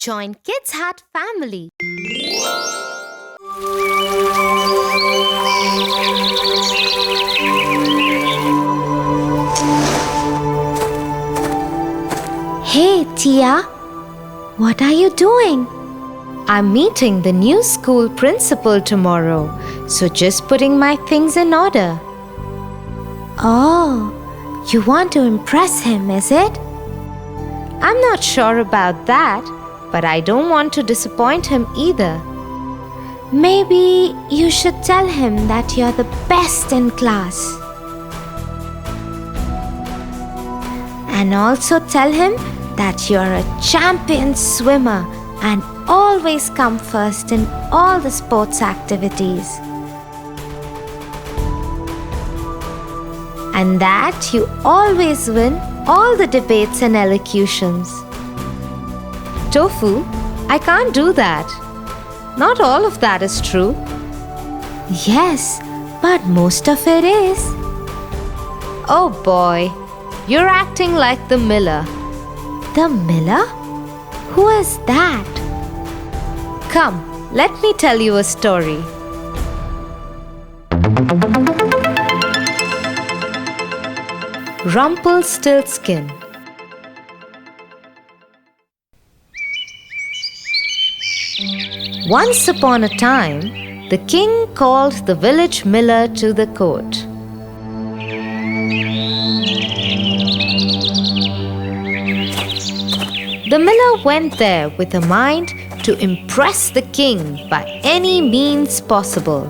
Join Kids Hut family. Hey, Tia. What are you doing? I'm meeting the new school principal tomorrow, so just putting my things in order. Oh, you want to impress him, is it? I'm not sure about that, but I don't want to disappoint him either. Maybe you should tell him that you're the best in class. And also tell him that you're a champion swimmer and always come first in all the sports activities. And that you always win all the debates and elocutions. Tofu, I can't do that. Not all of that is true. Yes, but most of it is. Oh boy, you're acting like the miller. The miller? Who is that? Come, let me tell you a story. Rumpelstiltskin. Once upon a time, the king called the village miller to the court. The miller went there with a mind to impress the king by any means possible.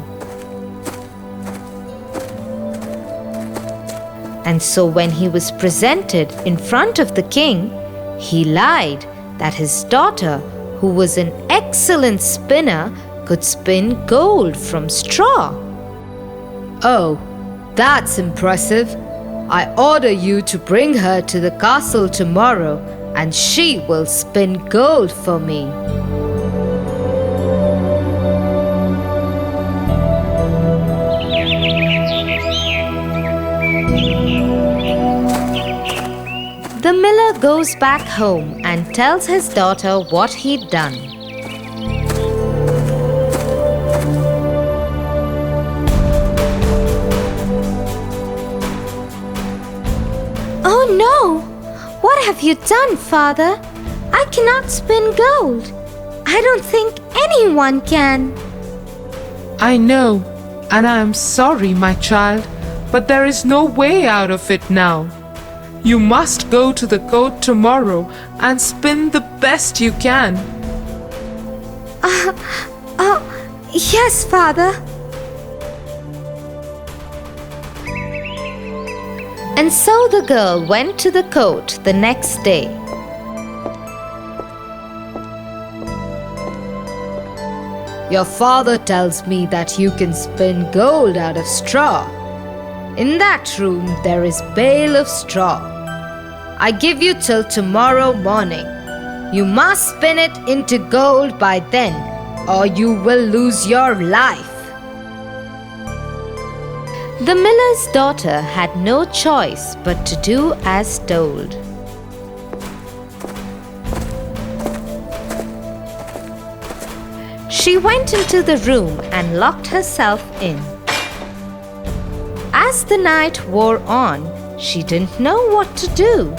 And so when he was presented in front of the king, he lied that his daughter, who was an excellent spinner, could spin gold from straw. Oh, that's impressive. I order you to bring her to the castle tomorrow, and she will spin gold for me. The miller goes back home and tells his daughter what he'd done. Oh no! What have you done, father? I cannot spin gold. I don't think anyone can. I know, and I am sorry, my child, but there is no way out of it now. You must go to the court tomorrow and spin the best you can. Yes, father. And so the girl went to the court the next day. Your father tells me that you can spin gold out of straw. In that room there is bale of straw. I give you till tomorrow morning. You must spin it into gold by then, or you will lose your life. The miller's daughter had no choice but to do as told. She went into the room and locked herself in. As the night wore on, she didn't know what to do.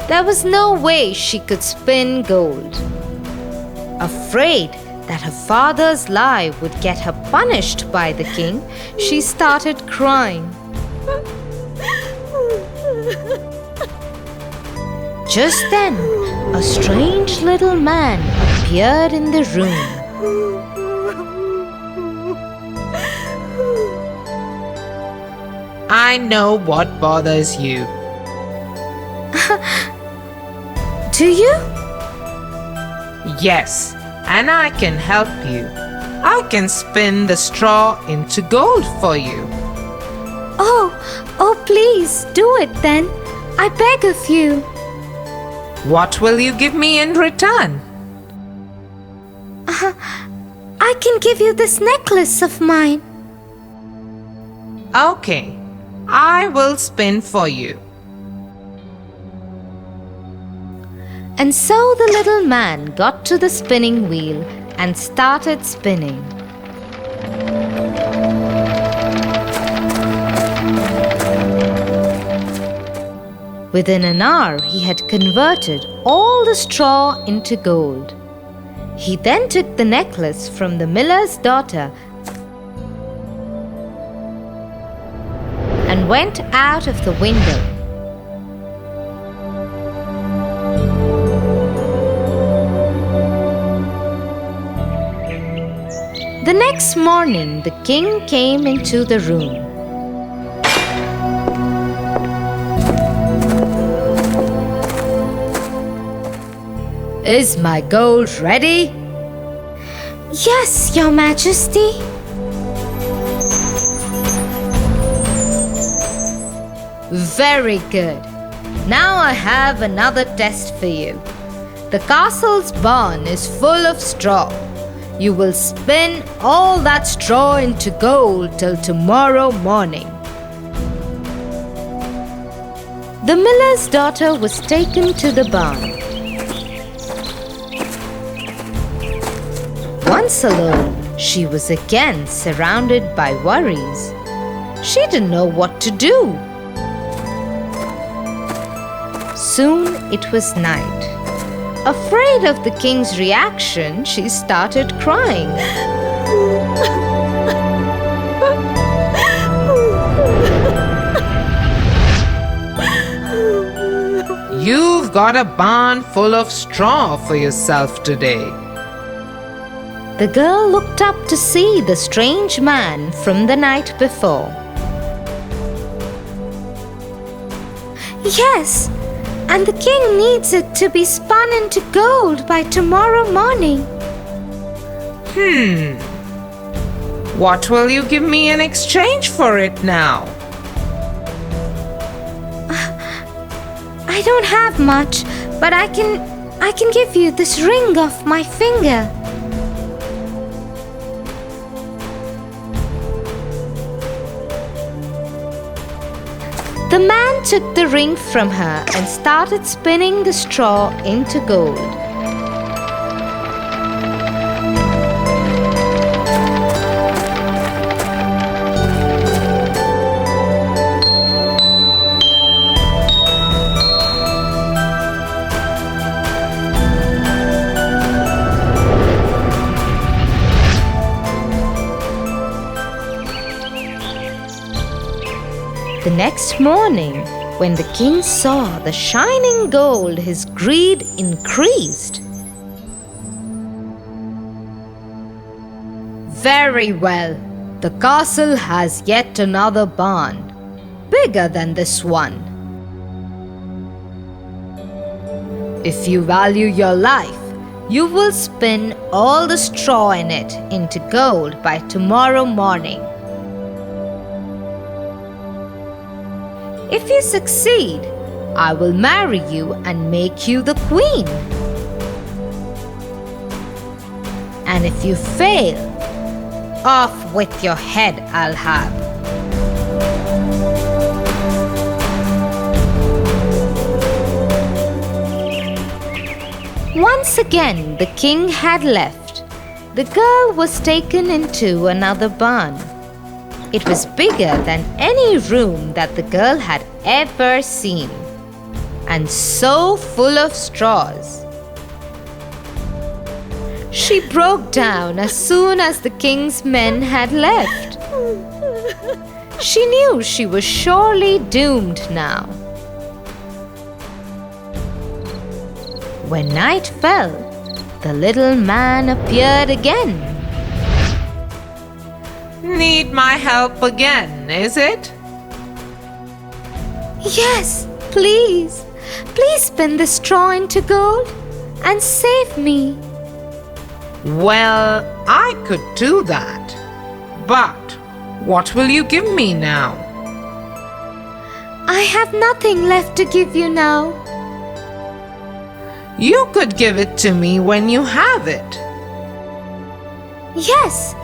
There was no way she could spin gold. Afraid that her father's lie would get her punished by the king, she started crying. Just then, a strange little man appeared in the room. I know what bothers you. Do you? Yes, and I can help you. I can spin the straw into gold for you. Oh, please, do it then. I beg of you. What will you give me in return? I can give you this necklace of mine. Okay, I will spin for you. And so the little man got to the spinning wheel and started spinning. Within an hour, he had converted all the straw into gold. He then took the necklace from the miller's daughter and went out of the window. The next morning, the king came into the room. "Is my gold ready?" Yes, Your Majesty. Very good. Now I have another test for you. The castle's barn is full of straw. You will spin all that straw into gold till tomorrow morning. The miller's daughter was taken to the barn. Once alone, she was again surrounded by worries. She didn't know what to do. Soon it was night. Afraid of the king's reaction, she started crying. You've got a barn full of straw for yourself today. The girl looked up to see the strange man from the night before. Yes, and the king needs it to be spun into gold by tomorrow morning. What will you give me in exchange for it now? I don't have much, but I can give you this ring off my finger. The man took the ring from her and started spinning the straw into gold. The next morning, when the king saw the shining gold, his greed increased. Very well, the castle has yet another barn, bigger than this one. If you value your life, you will spin all the straw in it into gold by tomorrow morning. If you succeed, I will marry you and make you the queen. And if you fail, off with your head I'll have. Once again, the king had left. The girl was taken into another barn. It was bigger than any room that the girl had ever seen, and so full of straws. She broke down as soon as the king's men had left. She knew she was surely doomed now. When night fell, the little man appeared again. Need my help again, is it? Yes, please. Please spin the straw into gold and save me. Well, I could do that. But what will you give me now? I have nothing left to give you now. You could give it to me when you have it. Yes,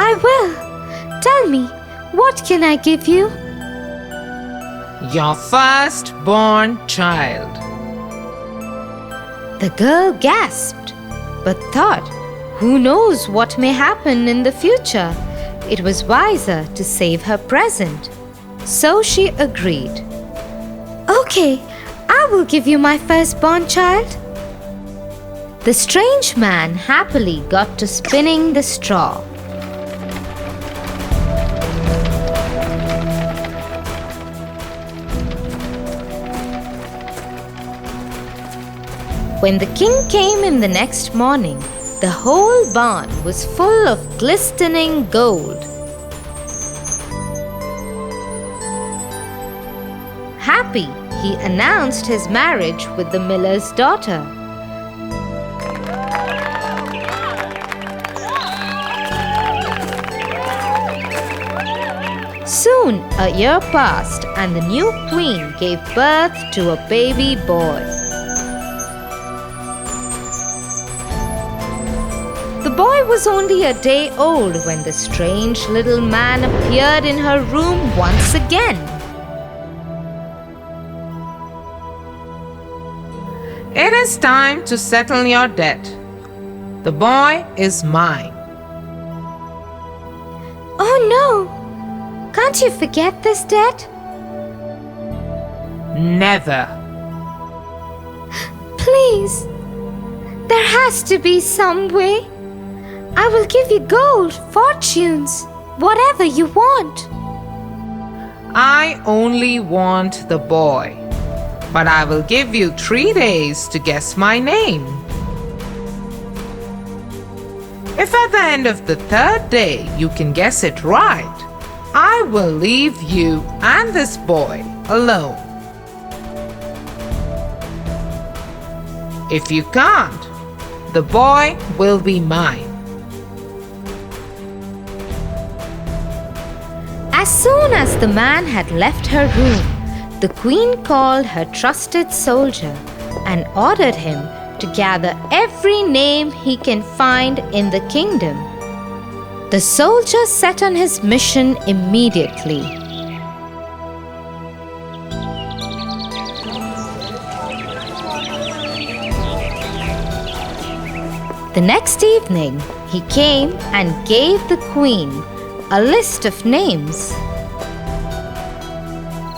I will. Tell me, what can I give you? Your firstborn child. The girl gasped, but thought, who knows what may happen in the future? It was wiser to save her present. So she agreed. Okay, I will give you my firstborn child. The strange man happily got to spinning the straw. When the king came in the next morning, the whole barn was full of glistening gold. Happy, he announced his marriage with the miller's daughter. Soon a year passed and the new queen gave birth to a baby boy. The boy was only a day old when the strange little man appeared in her room once again. It is time to settle your debt. The boy is mine. Oh no! Can't you forget this debt? Never. Please, there has to be some way. I will give you gold, fortunes, whatever you want. I only want the boy, but I will give you 3 days to guess my name. If at the end of the 3rd day you can guess it right, I will leave you and this boy alone. If you can't, the boy will be mine. As soon as the man had left her room, the queen called her trusted soldier and ordered him to gather every name he can find in the kingdom. The soldier set on his mission immediately. The next evening, he came and gave the queen a list of names.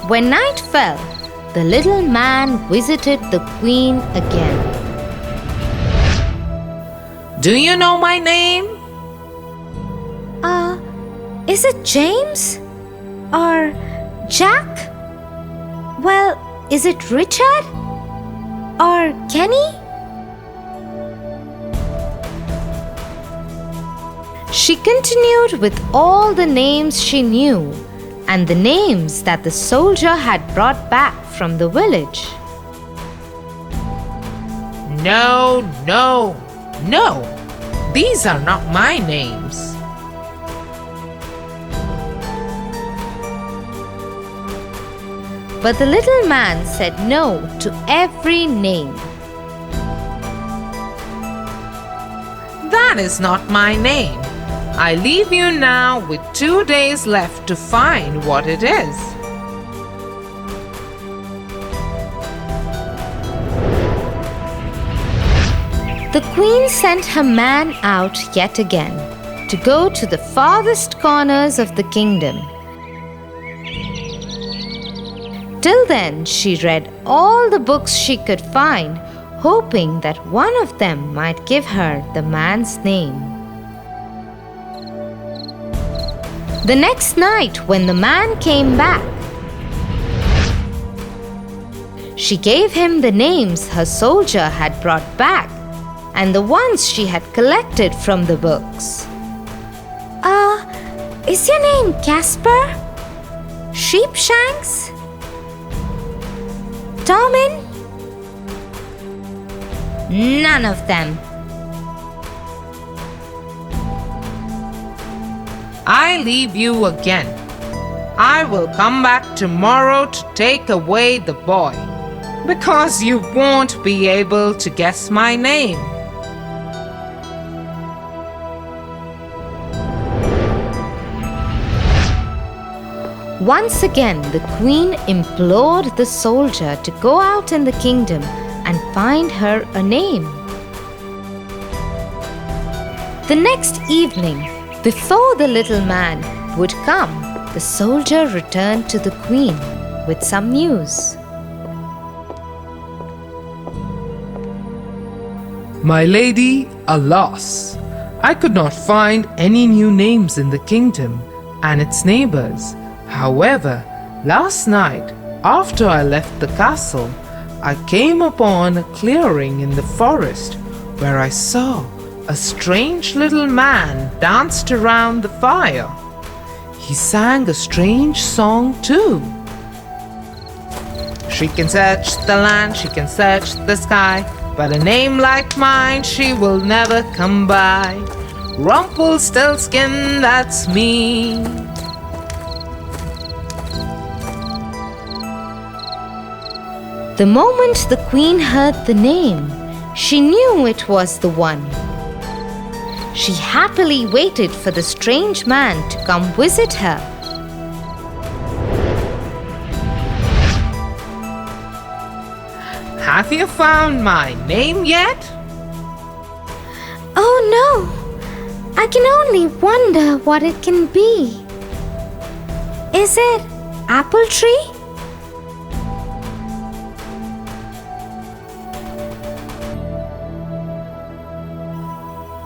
When night fell, the little man visited the queen again. Do you know my name? Is it James? Or Jack? Well, is it Richard? Or Kenny? She continued with all the names she knew and the names that the soldier had brought back from the village. No, no, no. These are not my names. But the little man said no to every name. That is not my name. I leave you now with 2 days left to find what it is. The queen sent her man out yet again to go to the farthest corners of the kingdom. Till then, she read all the books she could find, hoping that one of them might give her the man's name. The next night, when the man came back, she gave him the names her soldier had brought back and the ones she had collected from the books. Is your name Casper? Sheepshanks? Tommen? None of them. I leave you again. I will come back tomorrow to take away the boy, because you won't be able to guess my name. Once again, the queen implored the soldier to go out in the kingdom and find her a name. The next evening, before the little man would come, the soldier returned to the queen with some news. My lady, alas, I could not find any new names in the kingdom and its neighbors. However, last night, after I left the castle, I came upon a clearing in the forest where I saw a strange little man danced around the fire. He sang a strange song too. She can search the land, she can search the sky, but a name like mine she will never come by. Rumpelstiltskin, that's me. The moment the queen heard the name, she knew it was the one. She happily waited for the strange man to come visit her. Have you found my name yet? Oh no! I can only wonder what it can be. Is it apple tree?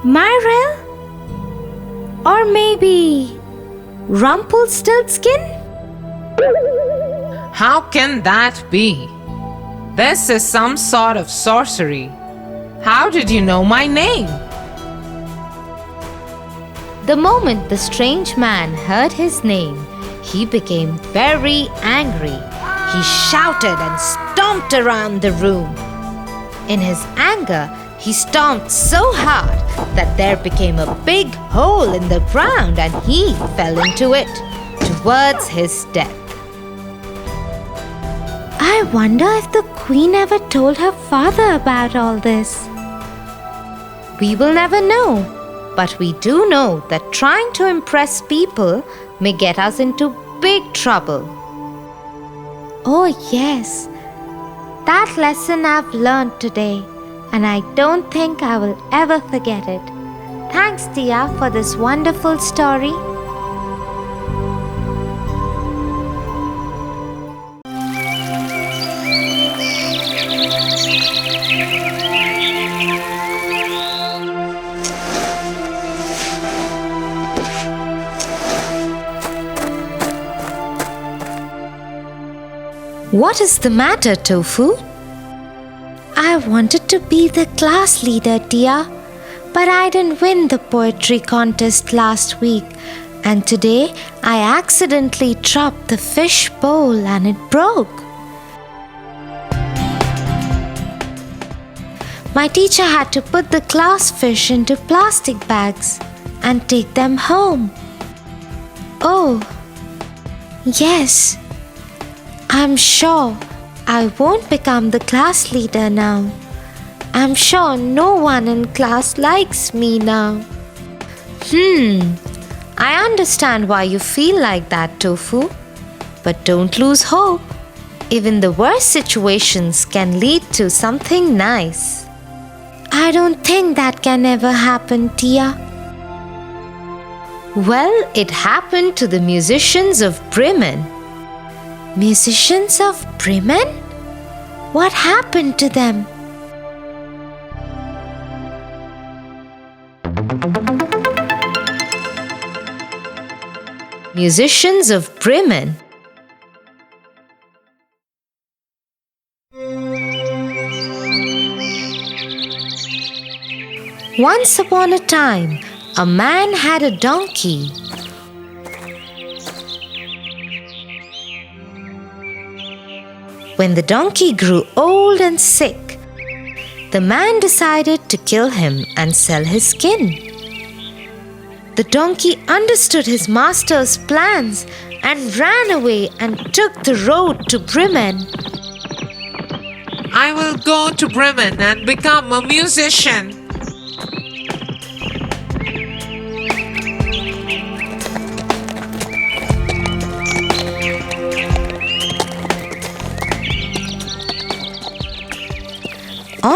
Myrrel? Or maybe Rumpelstiltskin? How can that be? This is some sort of sorcery. How did you know my name? The moment the strange man heard his name, he became very angry. He shouted and stomped around the room. In his anger, he stomped so hard that there became a big hole in the ground and he fell into it, towards his death. I wonder if the queen ever told her father about all this. We will never know, but we do know that trying to impress people may get us into big trouble. Oh yes, that lesson I've learned today, and I don't think I will ever forget it. Thanks, Tia, for this wonderful story. What is the matter, Tofu? I wanted to be the class leader, Tia, but I didn't win the poetry contest last week, and today I accidentally dropped the fish bowl and it broke. My teacher had to put the class fish into plastic bags and take them home. Oh, yes. I'm sure I won't become the class leader now. I'm sure no one in class likes me now. I understand why you feel like that, Tofu. But don't lose hope. Even the worst situations can lead to something nice. I don't think that can ever happen, Tia. Well, it happened to the musicians of Bremen. Musicians of Bremen? What happened to them? Musicians of Bremen. Once upon a time, a man had a donkey. When the donkey grew old and sick, the man decided to kill him and sell his skin. The donkey understood his master's plans and ran away and took the road to Bremen. I will go to Bremen and become a musician.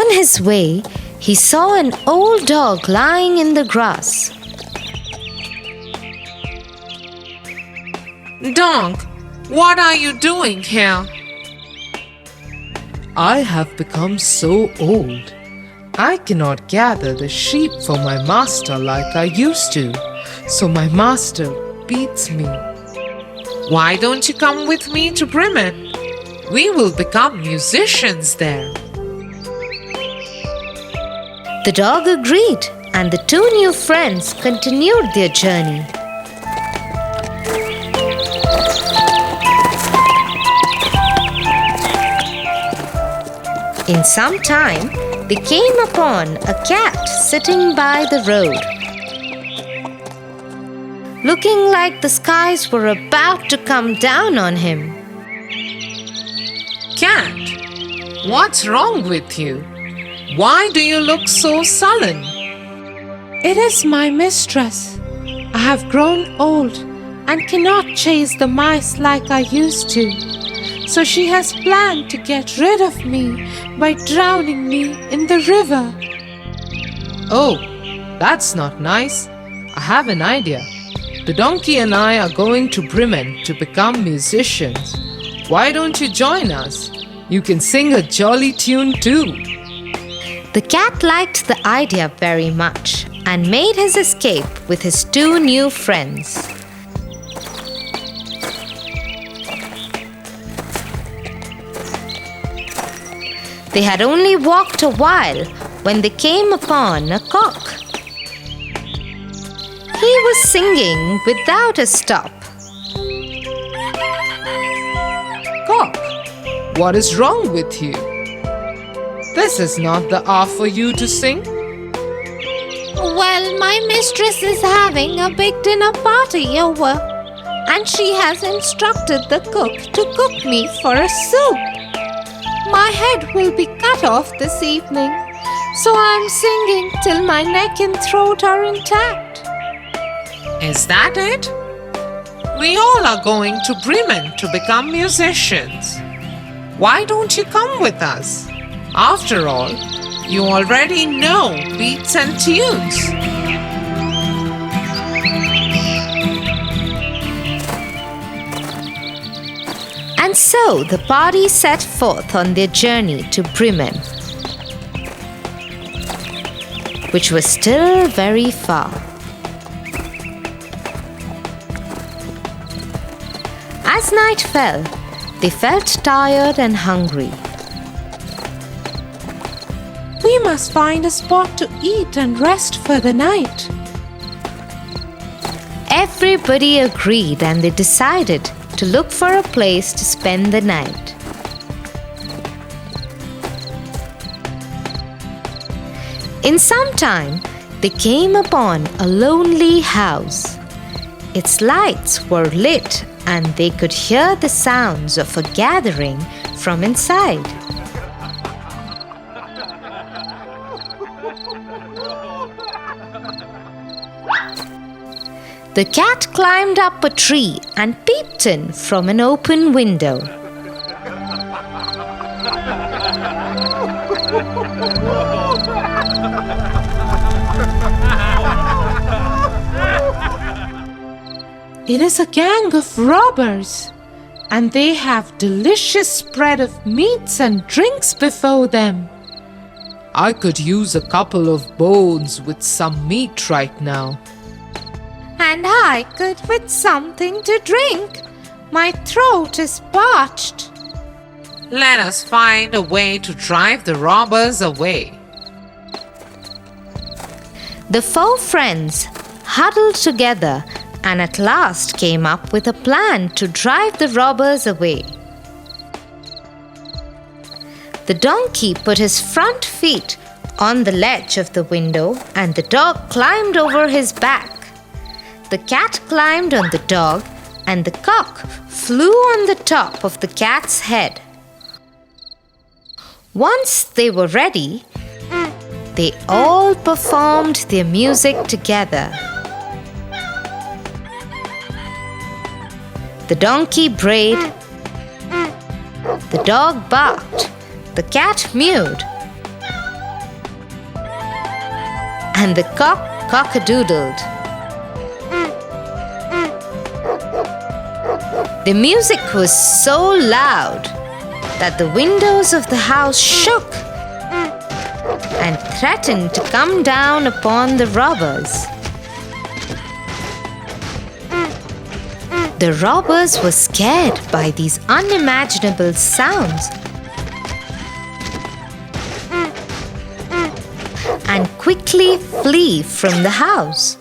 On his way, he saw an old dog lying in the grass. Dog, what are you doing here? I have become so old. I cannot gather the sheep for my master like I used to, so my master beats me. Why don't you come with me to Bremen? We will become musicians there. The dog agreed, and the two new friends continued their journey. In some time, they came upon a cat sitting by the road. Looking like the skies were about to come down on him. Cat, what's wrong with you? Why do you look so sullen? It is my mistress. I have grown old and cannot chase the mice like I used to. So she has planned to get rid of me by drowning me in the river. Oh, that's not nice. I have an idea. The donkey and I are going to Bremen to become musicians. Why don't you join us? You can sing a jolly tune too. The cat liked the idea very much and made his escape with his two new friends. They had only walked a while when they came upon a cock. He was singing without a stop. Cock, what is wrong with you? This is not the hour for you to sing. Well, my mistress is having a big dinner party over, and she has instructed the cook to cook me for a soup. My head will be cut off this evening, so I'm singing till my neck and throat are intact. Is that it? We all are going to Bremen to become musicians. Why don't you come with us? After all, you already know beats and tunes. And so the party set forth on their journey to Bremen, which was still very far. As night fell, they felt tired and hungry. We must find a spot to eat and rest for the night. Everybody agreed and they decided to look for a place to spend the night. In some time, they came upon a lonely house. Its lights were lit and they could hear the sounds of a gathering from inside. The cat climbed up a tree and peeped in from an open window. It is a gang of robbers, and they have delicious spread of meats and drinks before them. I could use a couple of bones with some meat right now. And I could with something to drink. My throat is parched. Let us find a way to drive the robbers away. The four friends huddled together and at last came up with a plan to drive the robbers away. The donkey put his front feet on the ledge of the window and the dog climbed over his back. The cat climbed on the dog and the cock flew on the top of the cat's head. Once they were ready, they all performed their music together. The donkey brayed, the dog barked, the cat mewed, and the cock cock-a-doodled. The music was so loud that the windows of the house shook and threatened to come down upon the robbers. The robbers were scared by these unimaginable sounds and quickly flee from the house.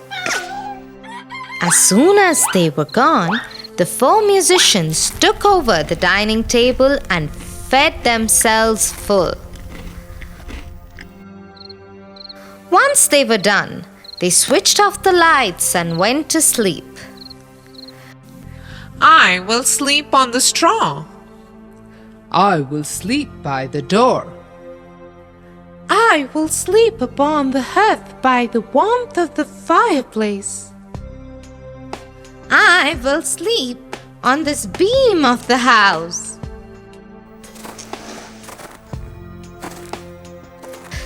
As soon as they were gone, the four musicians took over the dining table and fed themselves full. Once they were done, they switched off the lights and went to sleep. I will sleep on the straw. I will sleep by the door. I will sleep upon the hearth by the warmth of the fireplace. I will sleep on this beam of the house.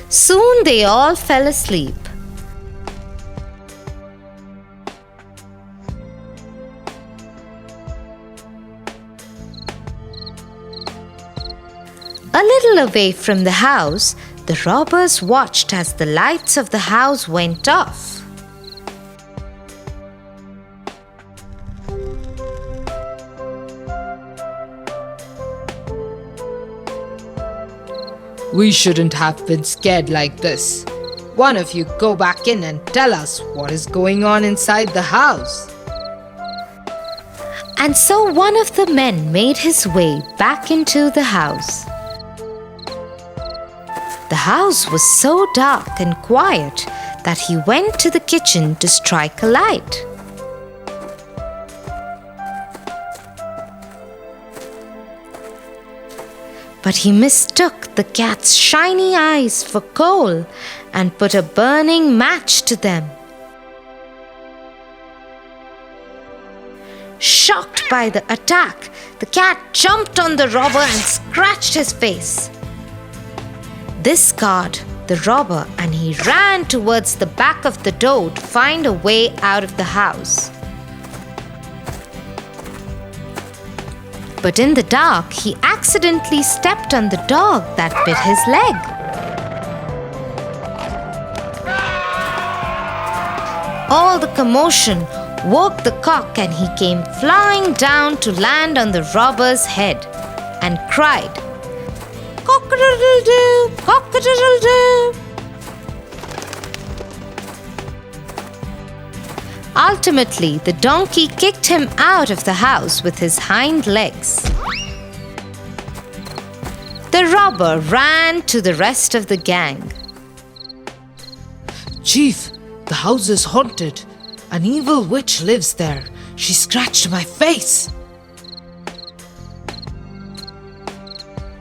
Soon they all fell asleep. A little away from the house, the robbers watched as the lights of the house went off. We shouldn't have been scared like this. One of you go back in and tell us what is going on inside the house. And so one of the men made his way back into the house. The house was so dark and quiet that he went to the kitchen to strike a light. But he mistook the cat's shiny eyes for coal and put a burning match to them. Shocked by the attack, the cat jumped on the robber and scratched his face. This scarred the robber, and he ran towards the back of the door to find a way out of the house. But in the dark, he accidentally stepped on the dog that bit his leg. All the commotion woke the cock, and he came flying down to land on the robber's head and cried, "Cock-a-doodle-doo, cock-a-doodle-doo." Ultimately, the donkey kicked him out of the house with his hind legs. The robber ran to the rest of the gang. Chief, the house is haunted. An evil witch lives there. She scratched my face.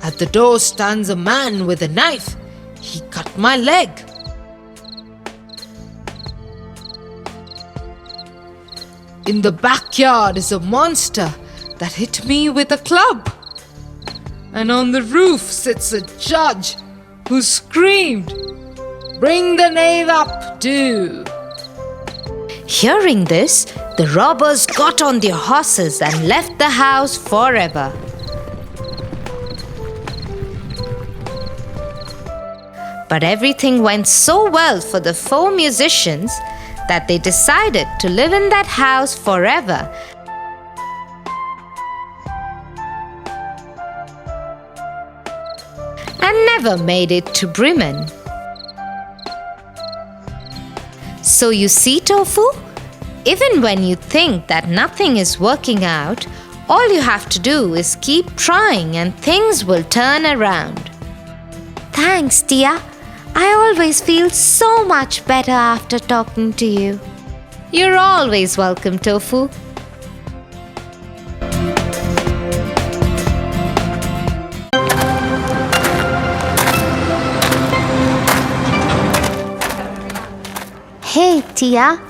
At the door stands a man with a knife. He cut my leg. In the backyard is a monster that hit me with a club. And on the roof sits a judge who screamed, "Bring the knave up, too." Hearing this, the robbers got on their horses and left the house forever. But everything went so well for the four musicians that they decided to live in that house forever. And never made it to Bremen. So you see, Tofu, even when you think that nothing is working out, all you have to do is keep trying and things will turn around. Thanks, Tia. I always feel so much better after talking to you. You're always welcome, Tofu. Hey, Tia.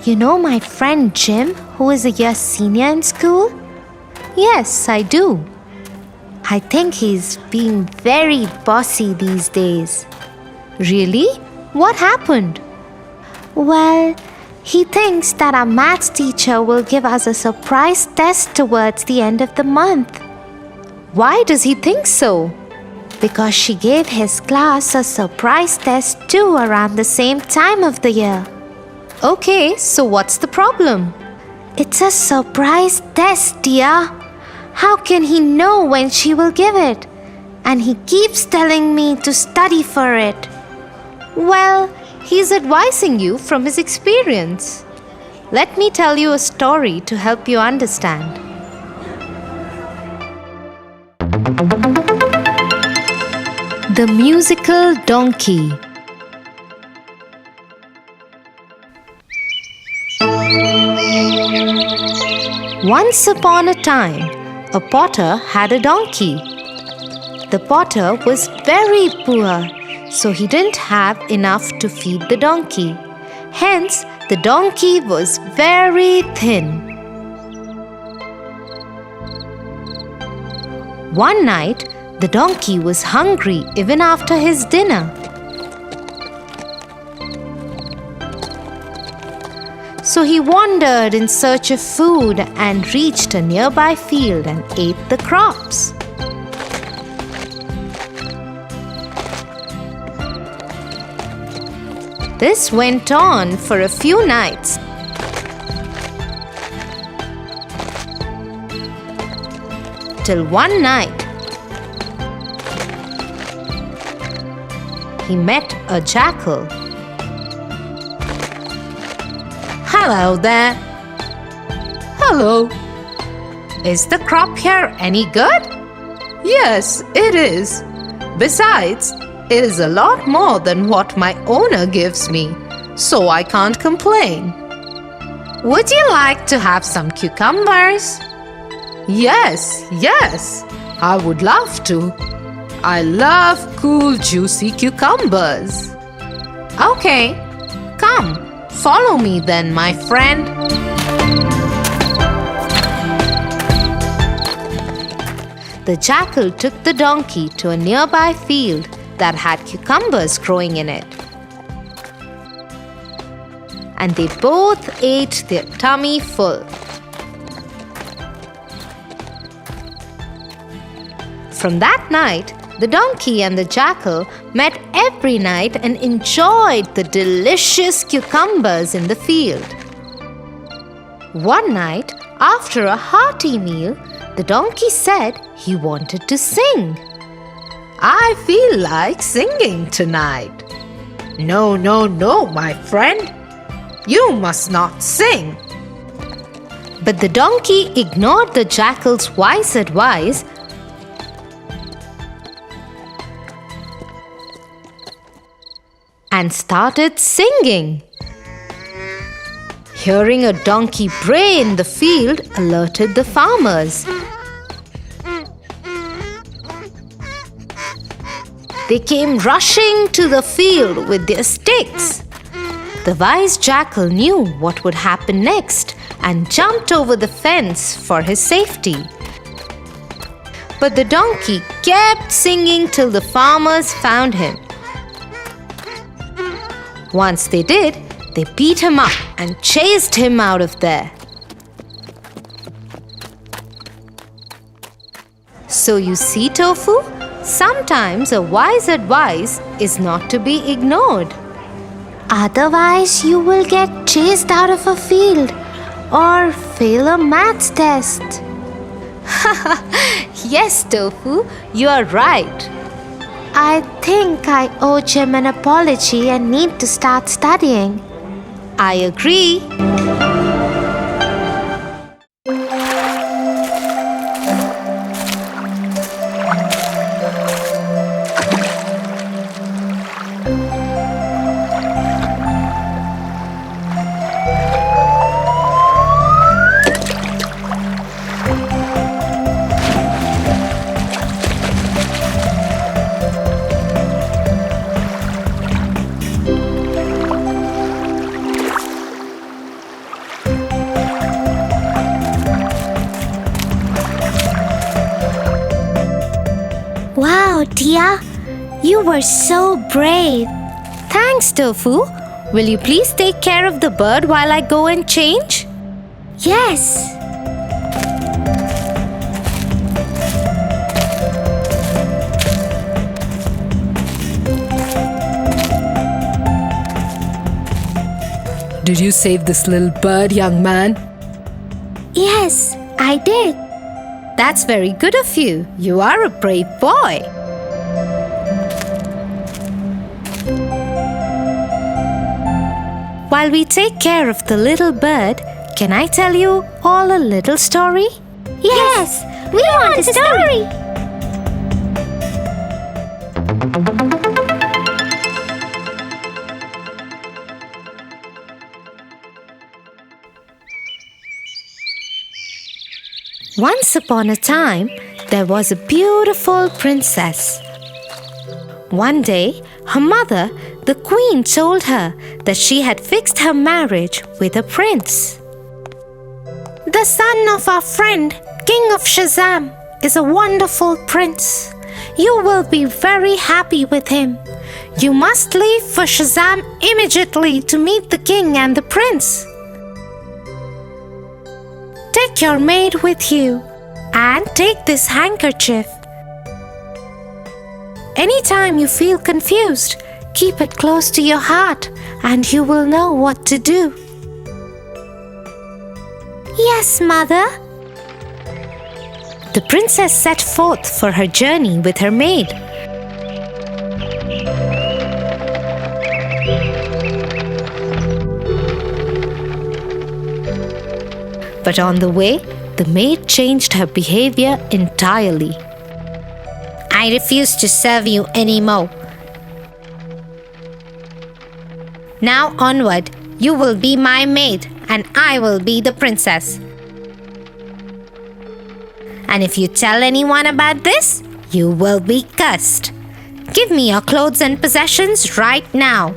You know my friend Jim, who is a year senior in school? Yes, I do. I think he's being very bossy these days. Really? What happened? Well, he thinks that our maths teacher will give us a surprise test towards the end of the month. Why does he think so? Because she gave his class a surprise test too around the same time of the year. Okay, so what's the problem? It's a surprise test, dear. How can he know when she will give it? And he keeps telling me to study for it. Well, he's advising you from his experience. Let me tell you a story to help you understand. The Musical Donkey. Once upon a time, a potter had a donkey. The potter was very poor, so he didn't have enough to feed the donkey. Hence, the donkey was very thin. One night, the donkey was hungry even after his dinner. So he wandered in search of food and reached a nearby field and ate the crops. This went on for a few nights. Till one night, he met a jackal. Hello there. Hello. Is the crop here any good? Yes, it is. Besides, it is a lot more than what my owner gives me, so I can't complain. Would you like to have some cucumbers? Yes, I would love to. I love cool, juicy cucumbers. Okay, come, follow me then, my friend. The jackal took the donkey to a nearby field that had cucumbers growing in it. And they both ate their tummy full. From that night, the donkey and the jackal met every night and enjoyed the delicious cucumbers in the field. One night, after a hearty meal, the donkey said he wanted to sing. I feel like singing tonight. No, my friend. You must not sing. But the donkey ignored the jackal's wise advice and started singing. Hearing a donkey bray in the field alerted the farmers. They came rushing to the field with their sticks. The wise jackal knew what would happen next and jumped over the fence for his safety. But the donkey kept singing till the farmers found him. Once they did, they beat him up and chased him out of there. So you see, Tofu, sometimes a wise advice is not to be ignored. Otherwise, you will get chased out of a field or fail a maths test. Yes, Tofu, you are right. I think I owe Jim an apology and need to start studying. I agree. Wow, Tia, you were so brave. Thanks, Tofu. Will you please take care of the bird while I go and change? Yes. Did you save this little bird, young man? Yes, I did. That's very good of you. You are a brave boy. While we take care of the little bird, can I tell you all a little story? Yes, we want a story. Once upon a time, there was a beautiful princess. One day, her mother, the queen, told her that she had fixed her marriage with a prince. The son of our friend, King of Shazam, is a wonderful prince. You will be very happy with him. You must leave for Shazam immediately to meet the king and the prince. Take your maid with you and take this handkerchief. Anytime you feel confused, keep it close to your heart and you will know what to do. Yes, Mother. The princess set forth for her journey with her maid. But on the way, the maid changed her behavior entirely. I refuse to serve you anymore. Now onward, you will be my maid and I will be the princess. And if you tell anyone about this, you will be cursed. Give me your clothes and possessions right now.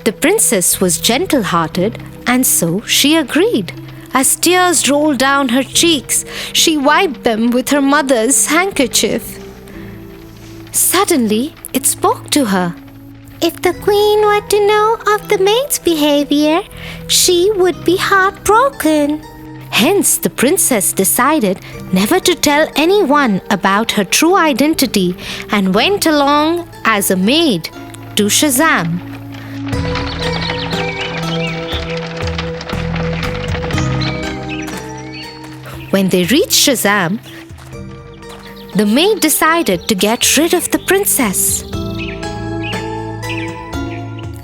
The princess was gentle-hearted, and so she agreed. As tears rolled down her cheeks, she wiped them with her mother's handkerchief. Suddenly, it spoke to her. If the queen were to know of the maid's behavior, she would be heartbroken. Hence, the princess decided never to tell anyone about her true identity and went along as a maid to Shazam. When they reached Shazam, the maid decided to get rid of the princess.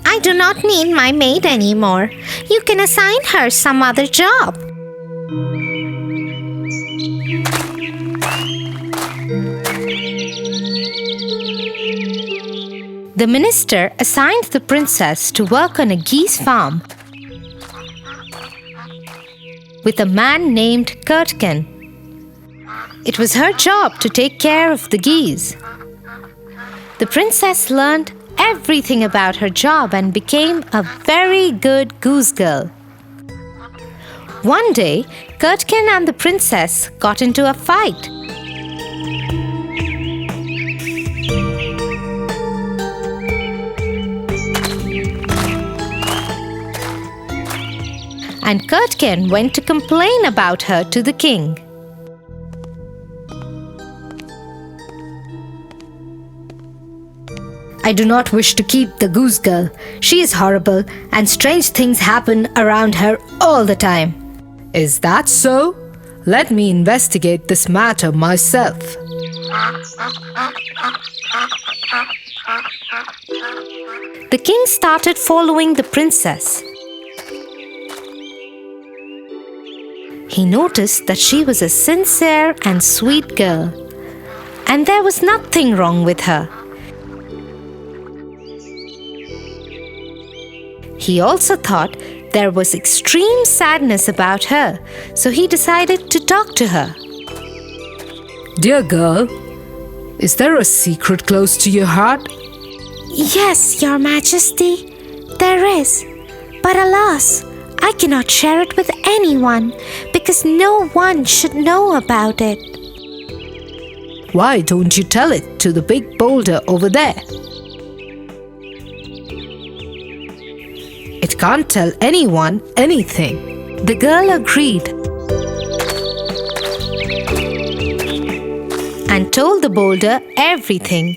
I do not need my maid anymore. You can assign her some other job. The minister assigned the princess to work on a geese farm with a man named Kurtkin. It was her job to take care of the geese. The princess learned everything about her job and became a very good Goose Girl. One day, Kurtkin and the princess got into a fight. And Kurtkin went to complain about her to the king. I do not wish to keep the Goose Girl. She is horrible and strange things happen around her all the time. Is that so? Let me investigate this matter myself. The king started following the princess. He noticed that she was a sincere and sweet girl, and there was nothing wrong with her. He also thought there was extreme sadness about her, so he decided to talk to her. Dear girl, is there a secret close to your heart? Yes, Your Majesty, there is. But alas, I cannot share it with anyone because no one should know about it. Why don't you tell it to the big boulder over there? can't tell anyone anything. The girl agreed and told the boulder everything.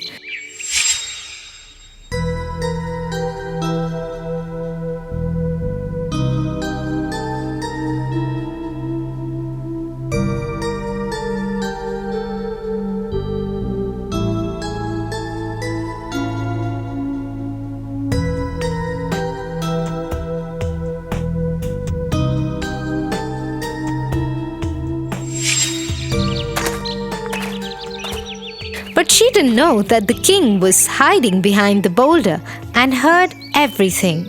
But she didn't know that the king was hiding behind the boulder and heard everything.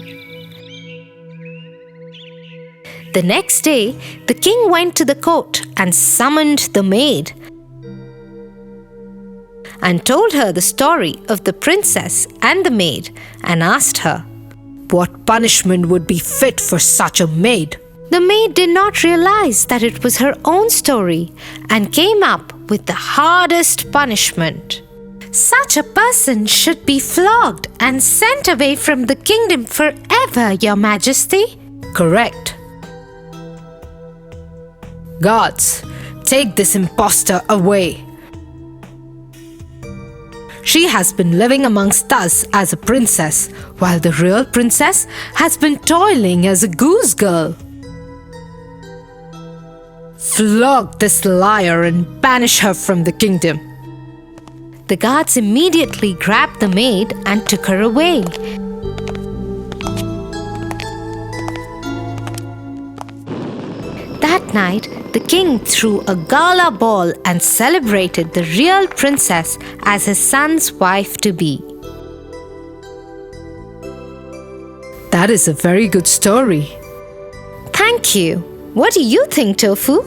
The next day, the king went to the court and summoned the maid and told her the story of the princess and the maid and asked her, "What punishment would be fit for such a maid?" The maid did not realize that it was her own story and came up with the hardest punishment. "Such a person should be flogged and sent away from the kingdom forever, Your Majesty." "Correct." "Guards, take this impostor away. She has been living amongst us as a princess, while the real princess has been toiling as a goose girl. Flog this liar and banish her from the kingdom." The guards immediately grabbed the maid and took her away. That night, the king threw a gala ball and celebrated the real princess as his son's wife-to-be. That is a very good story. Thank you. What do you think, Tofu?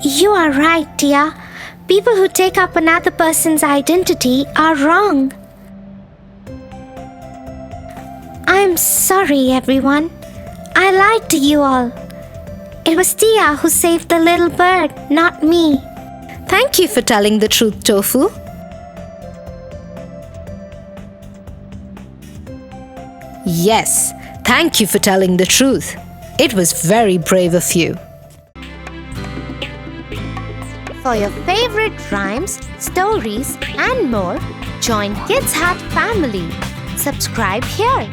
You are right, Tia. People who take up another person's identity are wrong. I'm sorry, everyone. I lied to you all. It was Tia who saved the little bird, not me. Thank you for telling the truth, Tofu. Yes, thank you for telling the truth. It was very brave of you. For your favorite rhymes, stories, and more, join Kids Hut family. Subscribe here.